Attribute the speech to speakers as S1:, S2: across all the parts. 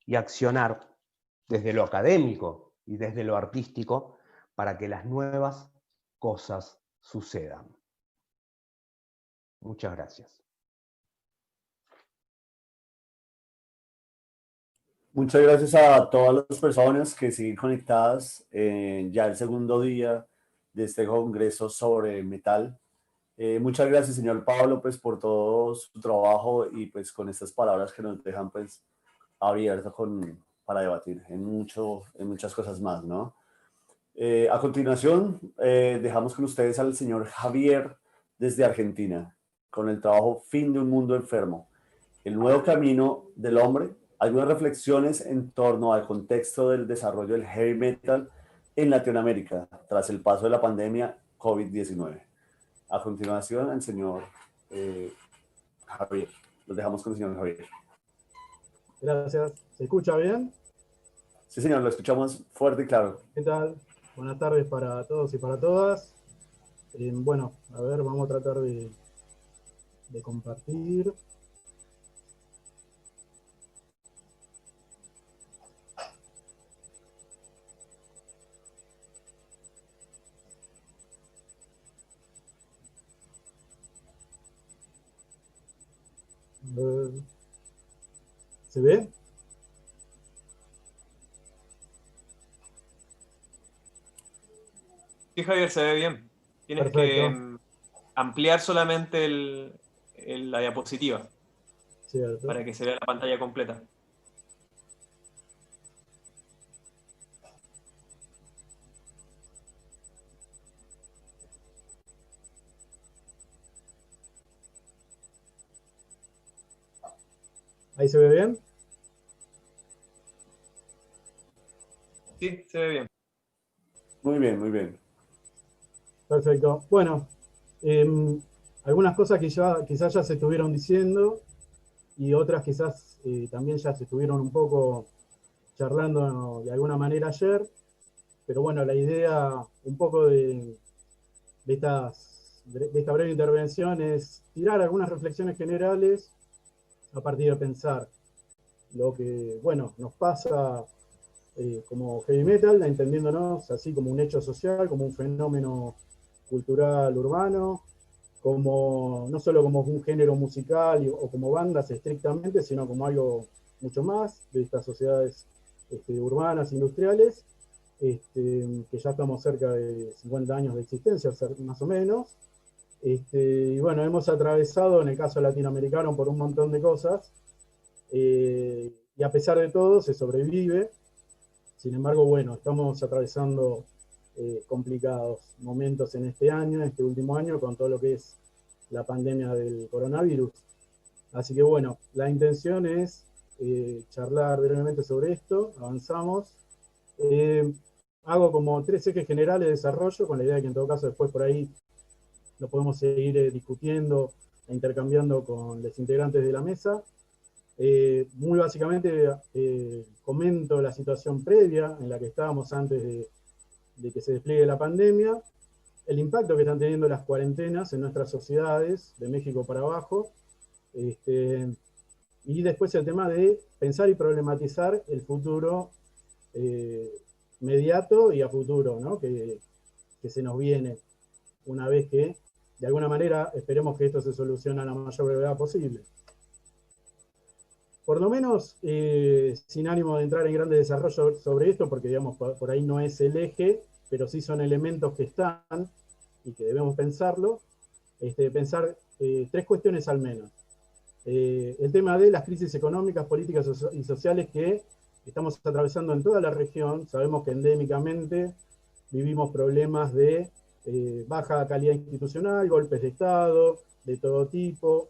S1: y accionar desde lo académico y desde lo artístico para que las nuevas cosas sucedan. Muchas gracias.
S2: Muchas gracias a todas las personas que siguen conectadas ya el segundo día de este congreso sobre metal. Muchas gracias, señor Pablo, pues por todo su trabajo y pues con estas palabras que nos dejan pues abiertos para debatir en muchas cosas más, ¿no? A continuación, dejamos con ustedes al señor Javier desde Argentina, con el trabajo Fin de un mundo enfermo, el nuevo camino del hombre, algunas reflexiones en torno al contexto del desarrollo del heavy metal en Latinoamérica tras el paso de la pandemia COVID-19. A continuación, el señor Javier. Los dejamos con el señor Javier.
S3: Gracias. ¿Se escucha bien?
S2: Sí, señor, lo escuchamos fuerte y claro.
S3: ¿Qué tal? Buenas tardes para todos y para todas. Bueno, a ver, vamos a tratar de compartir. ¿Se ve?
S4: Sí, Javier, se ve bien. Tienes
S3: Perfecto.
S4: que ampliar solamente la diapositiva
S3: Cierto.
S4: para que se vea la pantalla completa.
S3: ¿Ahí se ve bien?
S4: Sí, se ve bien.
S2: Muy bien, muy bien.
S3: Perfecto. Bueno, algunas cosas que quizás ya se estuvieron diciendo y otras quizás también ya se estuvieron un poco charlando de alguna manera ayer, pero bueno, la idea un poco de esta breve intervención es tirar algunas reflexiones generales a partir de pensar lo que, bueno, nos pasa como heavy metal, entendiéndonos así como un hecho social, como un fenómeno cultural urbano, como, no solo como un género musical o como bandas estrictamente, sino como algo mucho más de estas sociedades urbanas, industriales, que ya estamos cerca de 50 años de existencia, más o menos. Y bueno, hemos atravesado, en el caso latinoamericano, por un montón de cosas, y a pesar de todo se sobrevive. Sin embargo, bueno, estamos atravesando complicados momentos en este año, en este último año, con todo lo que es la pandemia del coronavirus. Así que bueno, la intención es charlar brevemente sobre esto, avanzamos. Hago como 3 ejes generales de desarrollo, con la idea de que en todo caso después por ahí lo podemos seguir discutiendo e intercambiando con los integrantes de la mesa. Muy básicamente comento la situación previa en la que estábamos antes de que se despliegue la pandemia, el impacto que están teniendo las cuarentenas en nuestras sociedades, de México para abajo, y después el tema de pensar y problematizar el futuro inmediato y a futuro, ¿no? que se nos viene una vez que, de alguna manera, esperemos que esto se solucione a la mayor brevedad posible. Por lo menos, sin ánimo de entrar en grandes desarrollos sobre esto, porque digamos, por ahí no es el eje, pero sí son elementos que están y que debemos pensarlo, pensar 3 cuestiones al menos. El tema de las crisis económicas, políticas y sociales que estamos atravesando en toda la región. Sabemos que endémicamente vivimos problemas de baja calidad institucional, golpes de Estado, de todo tipo,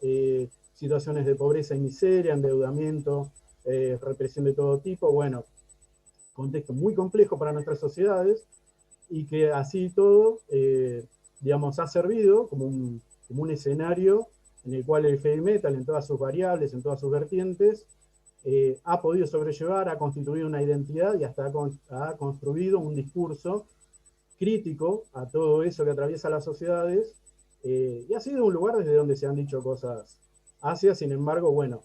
S3: situaciones de pobreza y miseria, endeudamiento, represión de todo tipo. Bueno, contexto muy complejo para nuestras sociedades y que así todo, digamos, ha servido como un escenario en el cual el heavy metal, en todas sus variables, en todas sus vertientes, ha podido sobrellevar, ha constituido una identidad y hasta ha construido un discurso crítico a todo eso que atraviesa las sociedades, y ha sido un lugar desde donde se han dicho cosas ácidas. Sin embargo, bueno,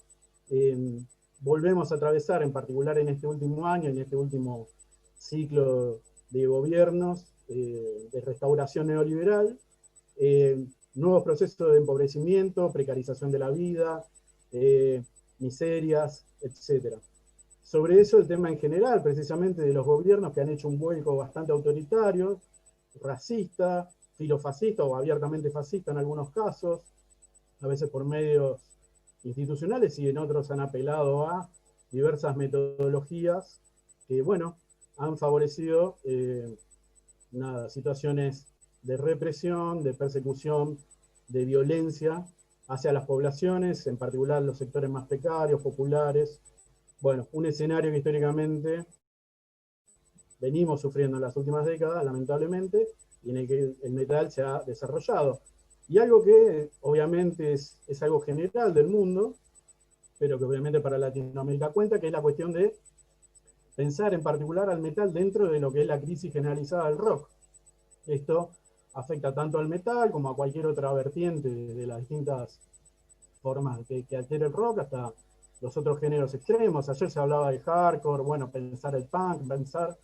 S3: volvemos a atravesar, en particular en este último año, en este último ciclo de gobiernos de restauración neoliberal, nuevos procesos de empobrecimiento, precarización de la vida, miserias, etc. Sobre eso el tema en general, precisamente de los gobiernos que han hecho un vuelco bastante autoritario, racista, filofascista o abiertamente fascista en algunos casos, a veces por medios institucionales y en otros han apelado a diversas metodologías que, bueno, han favorecido situaciones de represión, de persecución, de violencia hacia las poblaciones, en particular los sectores más precarios, populares. Bueno, un escenario que históricamente venimos sufriendo en las últimas décadas, lamentablemente, y en el que el metal se ha desarrollado. Y algo que obviamente es algo general del mundo, pero que obviamente para Latinoamérica cuenta, que es la cuestión de pensar en particular al metal dentro de lo que es la crisis generalizada del rock. Esto afecta tanto al metal como a cualquier otra vertiente de las distintas formas que adquiere el rock, hasta los otros géneros extremos. Ayer se hablaba del hardcore, bueno, pensar el punk, pensar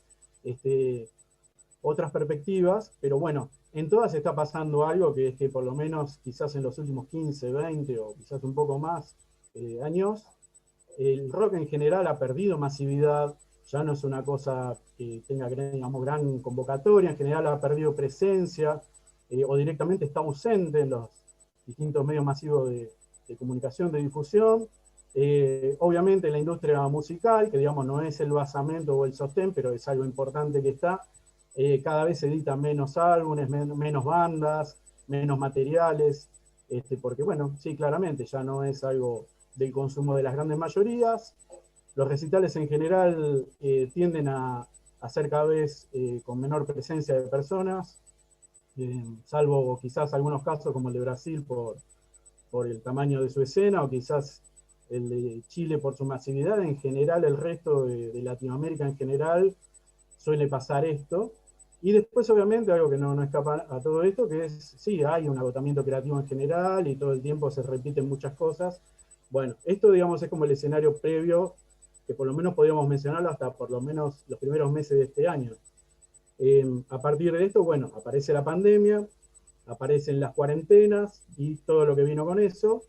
S3: otras perspectivas, pero bueno, en todas está pasando algo que es que por lo menos quizás en los últimos 15, 20 o quizás un poco más años, el rock en general ha perdido masividad, ya no es una cosa que tenga, digamos, gran convocatoria, en general ha perdido presencia o directamente está ausente en los distintos medios masivos de comunicación, de difusión. Obviamente la industria musical, que digamos no es el basamento o el sostén, pero es algo importante que está, cada vez se editan menos álbumes, menos bandas, menos materiales, porque bueno, sí, claramente ya no es algo del consumo de las grandes mayorías. Los recitales en general tienden a ser cada vez con menor presencia de personas, salvo quizás algunos casos como el de Brasil por el tamaño de su escena, o quizás el de Chile por su masividad. En general, el resto de Latinoamérica en general suele pasar esto. Y después, obviamente, algo que no escapa a todo esto, que es, sí, hay un agotamiento creativo en general y todo el tiempo se repiten muchas cosas. Bueno, esto, digamos, es como el escenario previo, que por lo menos podríamos mencionarlo hasta por lo menos los primeros meses de este año. A partir de esto, bueno, aparece la pandemia, aparecen las cuarentenas y todo lo que vino con eso.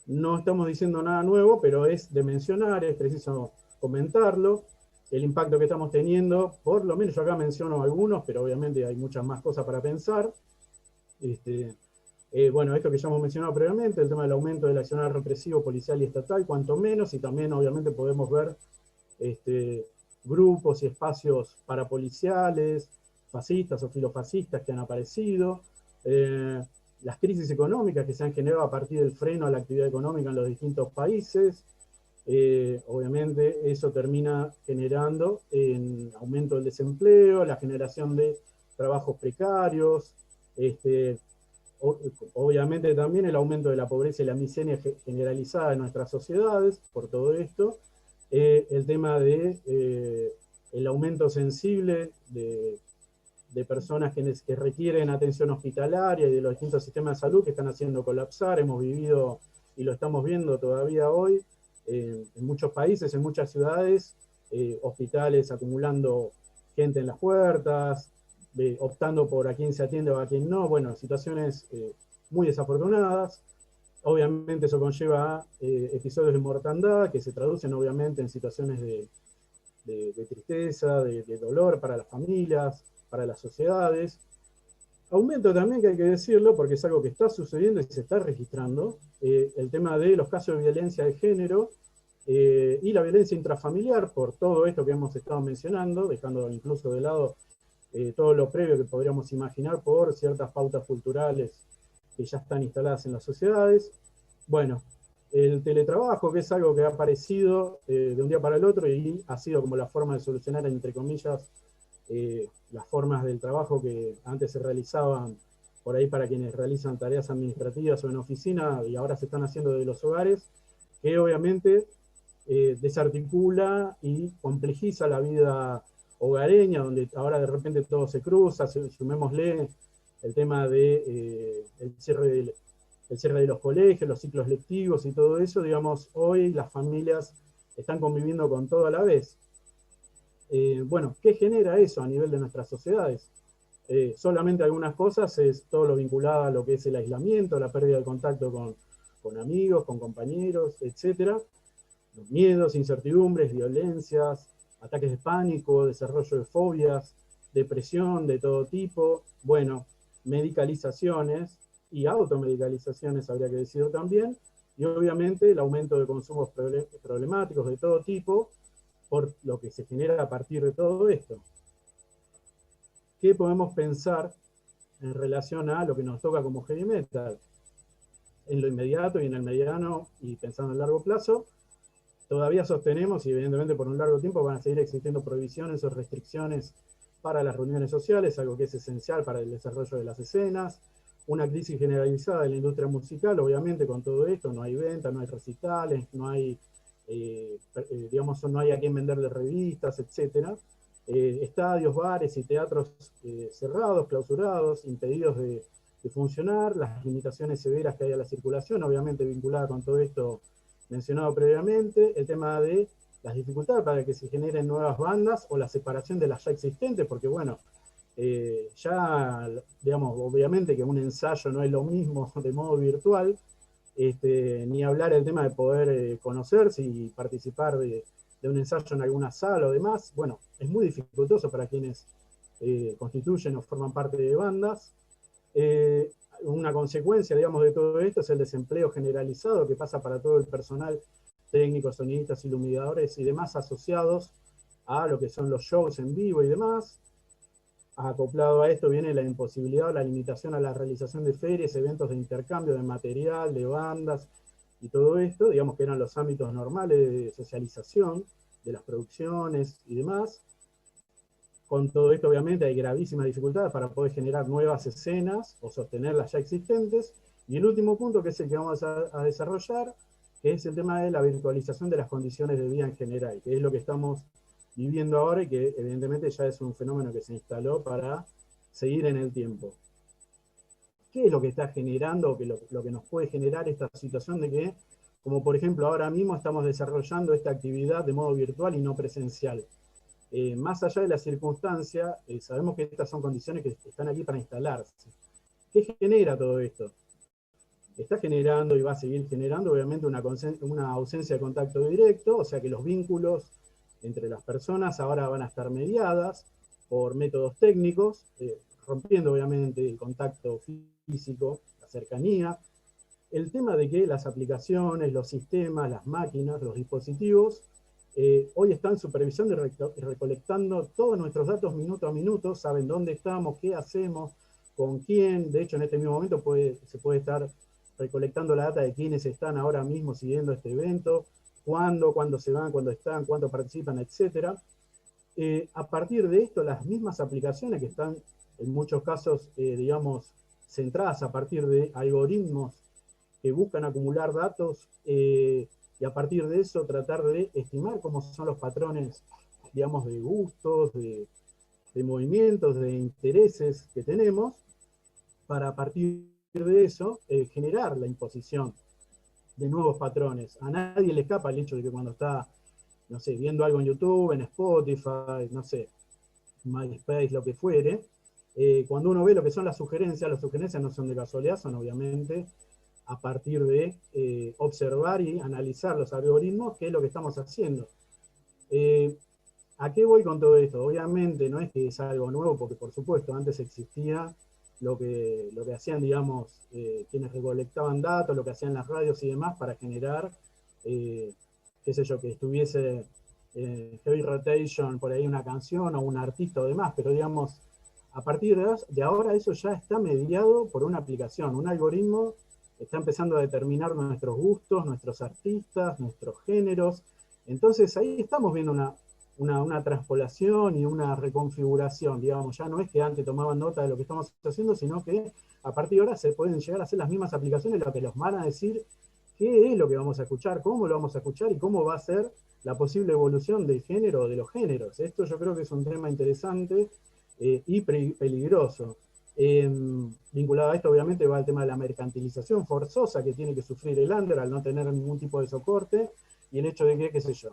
S3: No estamos diciendo nada nuevo, pero es de mencionar, es preciso comentarlo. El impacto que estamos teniendo, por lo menos yo acá menciono algunos, pero obviamente hay muchas más cosas para pensar. Bueno, esto que ya hemos mencionado previamente, el tema del aumento del accionar represivo policial y estatal, cuanto menos, y también obviamente podemos ver grupos y espacios parapoliciales, fascistas o filofascistas que han aparecido, las crisis económicas que se han generado a partir del freno a la actividad económica en los distintos países. Obviamente eso termina generando en aumento del desempleo, la generación de trabajos precarios, obviamente también el aumento de la pobreza y la miseria generalizada en nuestras sociedades por todo esto, el tema de el aumento sensible de personas que requieren atención hospitalaria y de los distintos sistemas de salud que están haciendo colapsar. Hemos vivido y lo estamos viendo todavía hoy en muchos países, en muchas ciudades, hospitales acumulando gente en las puertas, optando por a quién se atiende o a quién no. Bueno, situaciones muy desafortunadas. Obviamente eso conlleva a episodios de mortandad que se traducen obviamente en situaciones de tristeza, de dolor para las familias, para las sociedades. Aumento también, que hay que decirlo, porque es algo que está sucediendo y se está registrando, el tema de los casos de violencia de género y la violencia intrafamiliar, por todo esto que hemos estado mencionando, dejando incluso de lado todo lo previo que podríamos imaginar por ciertas pautas culturales que ya están instaladas en las sociedades. Bueno, el teletrabajo, que es algo que ha aparecido de un día para el otro y ha sido como la forma de solucionar, entre comillas, las formas del trabajo que antes se realizaban por ahí para quienes realizan tareas administrativas o en oficina y ahora se están haciendo desde los hogares, que obviamente desarticula y complejiza la vida hogareña, donde ahora de repente todo se cruza. Sumémosle el tema de el cierre de los colegios, los ciclos lectivos y todo eso. Digamos, hoy las familias están conviviendo con todo a la vez. Bueno, ¿qué genera eso a nivel de nuestras sociedades? Solamente algunas cosas es todo lo vinculado a lo que es el aislamiento, la pérdida de contacto con amigos, con compañeros, etc. Los miedos, incertidumbres, violencias, ataques de pánico, desarrollo de fobias, depresión de todo tipo, bueno, medicalizaciones y automedicalizaciones, habría que decir también, y obviamente el aumento de consumos problemáticos de todo tipo, por lo que se genera a partir de todo esto. ¿Qué podemos pensar en relación a lo que nos toca como heavy metal? En lo inmediato y en el mediano y pensando en largo plazo, todavía sostenemos, y evidentemente por un largo tiempo van a seguir existiendo prohibiciones o restricciones para las reuniones sociales, algo que es esencial para el desarrollo de las escenas, una crisis generalizada de la industria musical, obviamente con todo esto, no hay venta, no hay recitales, no hay, digamos, no hay a quién venderle revistas, etc. Estadios, bares y teatros cerrados, clausurados, impedidos de funcionar, las limitaciones severas que hay a la circulación, obviamente vinculada con todo esto mencionado previamente, el tema de las dificultades para que se generen nuevas bandas o la separación de las ya existentes, porque bueno, ya, digamos, obviamente que un ensayo no es lo mismo de modo virtual, ni hablar el tema de poder conocerse y participar de un ensayo en alguna sala o demás, bueno, es muy dificultoso para quienes constituyen o forman parte de bandas. Una consecuencia, digamos, de todo esto es el desempleo generalizado que pasa para todo el personal técnico, sonidistas, iluminadores y demás asociados a lo que son los shows en vivo y demás. Acoplado a esto viene la imposibilidad o la limitación a la realización de ferias, eventos de intercambio de material, de bandas y todo esto, digamos que eran los ámbitos normales de socialización de las producciones y demás. Con todo esto, obviamente, hay gravísimas dificultades para poder generar nuevas escenas o sostener las ya existentes. Y el último punto, que es el que vamos a desarrollar, que es el tema de la virtualización de las condiciones de vida en general, que es lo que estamos viviendo ahora y que evidentemente ya es un fenómeno que se instaló para seguir en el tiempo. ¿Qué es lo que está generando, o lo que nos puede generar esta situación de que, como por ejemplo ahora mismo estamos desarrollando esta actividad de modo virtual y no presencial? Más allá de la circunstancia, sabemos que estas son condiciones que están aquí para instalarse. ¿Qué genera todo esto? Está generando y va a seguir generando, obviamente, una ausencia de contacto directo, o sea que los vínculos entre las personas ahora van a estar mediadas por métodos técnicos, rompiendo obviamente el contacto físico, la cercanía. El tema de que las aplicaciones, los sistemas, las máquinas, los dispositivos, hoy están supervisando y recolectando todos nuestros datos minuto a minuto, saben dónde estamos, qué hacemos, con quién. De hecho, en este mismo momento se puede estar recolectando la data de quiénes están ahora mismo siguiendo este evento, cuándo se van, cuándo están, cuánto participan, etc. A partir de esto, las mismas aplicaciones que están en muchos casos, digamos, centradas a partir de algoritmos que buscan acumular datos, y a partir de eso tratar de estimar cómo son los patrones, digamos, de gustos, de movimientos, de intereses que tenemos, para a partir de eso generar la imposición de nuevos patrones. A nadie le escapa el hecho de que cuando está, no sé, viendo algo en YouTube, en Spotify, no sé, MySpace, lo que fuere, cuando uno ve lo que son las sugerencias no son de casualidad, son obviamente a partir de observar y analizar los algoritmos, que es lo que estamos haciendo. ¿A qué voy con todo esto? Obviamente no es que es algo nuevo, porque por supuesto antes existía lo que hacían, digamos, quienes recolectaban datos, lo que hacían las radios y demás para generar, qué sé yo, que estuviese heavy rotation por ahí una canción o un artista o demás, pero digamos, a partir de ahora eso ya está mediado por una aplicación, un algoritmo está empezando a determinar nuestros gustos, nuestros artistas, nuestros géneros. Entonces ahí estamos viendo una transpolación y una reconfiguración, digamos, ya no es que antes tomaban nota de lo que estamos haciendo, sino que a partir de ahora se pueden llegar a hacer las mismas aplicaciones, lo que los van a decir qué es lo que vamos a escuchar, cómo lo vamos a escuchar y cómo va a ser la posible evolución del género o de los géneros. Esto yo creo que es un tema interesante y peligroso. Vinculado a esto, obviamente, va el tema de la mercantilización forzosa que tiene que sufrir el under al no tener ningún tipo de soporte, y el hecho de que, qué sé yo,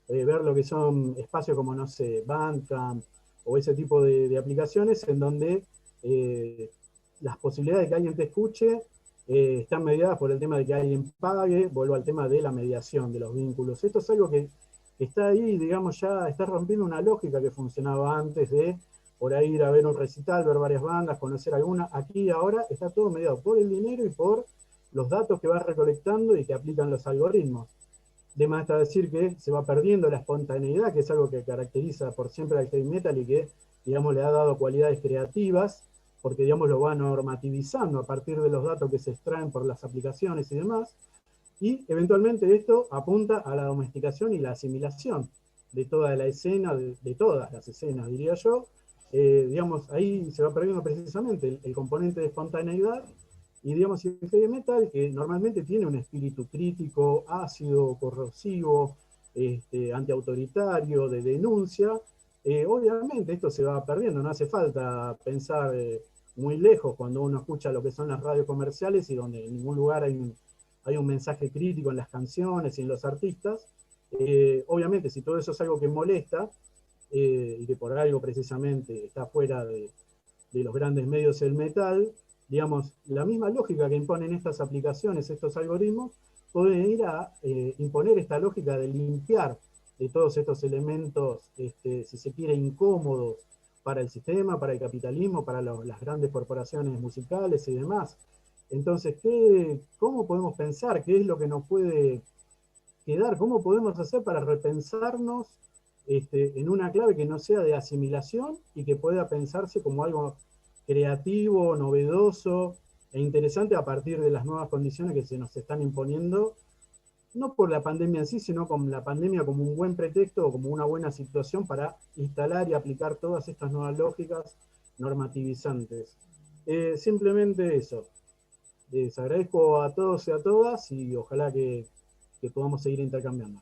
S3: ver lo que son espacios como, no sé, Bandcamp o ese tipo de aplicaciones en donde las posibilidades de que alguien te escuche están mediadas por el tema de que alguien pague. Vuelvo al tema de la mediación de los vínculos. Esto es algo que está ahí, digamos, ya está rompiendo una lógica que funcionaba antes de por ahí ir a ver un recital, ver varias bandas, conocer alguna. Aquí ahora está todo mediado por el dinero y por los datos que vas recolectando y que aplican los algoritmos. De más está decir que se va perdiendo la espontaneidad, que es algo que caracteriza por siempre al heavy metal y que, digamos, le ha dado cualidades creativas, porque, digamos, lo va normativizando a partir de los datos que se extraen por las aplicaciones y demás, y eventualmente esto apunta a la domesticación y la asimilación de toda la escena, de todas las escenas, diría yo. Digamos, ahí se va perdiendo precisamente el componente de espontaneidad, y digamos, el heavy metal, que normalmente tiene un espíritu crítico, ácido, corrosivo, antiautoritario, de denuncia, obviamente esto se va perdiendo. No hace falta pensar muy lejos cuando uno escucha lo que son las radios comerciales y donde en ningún lugar hay un mensaje crítico en las canciones y en los artistas. Obviamente, si todo eso es algo que molesta, y que por algo precisamente está fuera de los grandes medios del metal, digamos, la misma lógica que imponen estas aplicaciones, estos algoritmos, pueden ir a imponer esta lógica de limpiar de todos estos elementos, si se quiere, incómodos para el sistema, para el capitalismo, para las grandes corporaciones musicales y demás. Entonces, ¿cómo podemos pensar? ¿Qué es lo que nos puede quedar? ¿Cómo podemos hacer para repensarnos en una clave que no sea de asimilación y que pueda pensarse como algo creativo, novedoso e interesante a partir de las nuevas condiciones que se nos están imponiendo, no por la pandemia en sí, sino con la pandemia como un buen pretexto o como una buena situación para instalar y aplicar todas estas nuevas lógicas normativizantes? Simplemente eso. Les agradezco a todos y a todas y ojalá que podamos seguir intercambiando.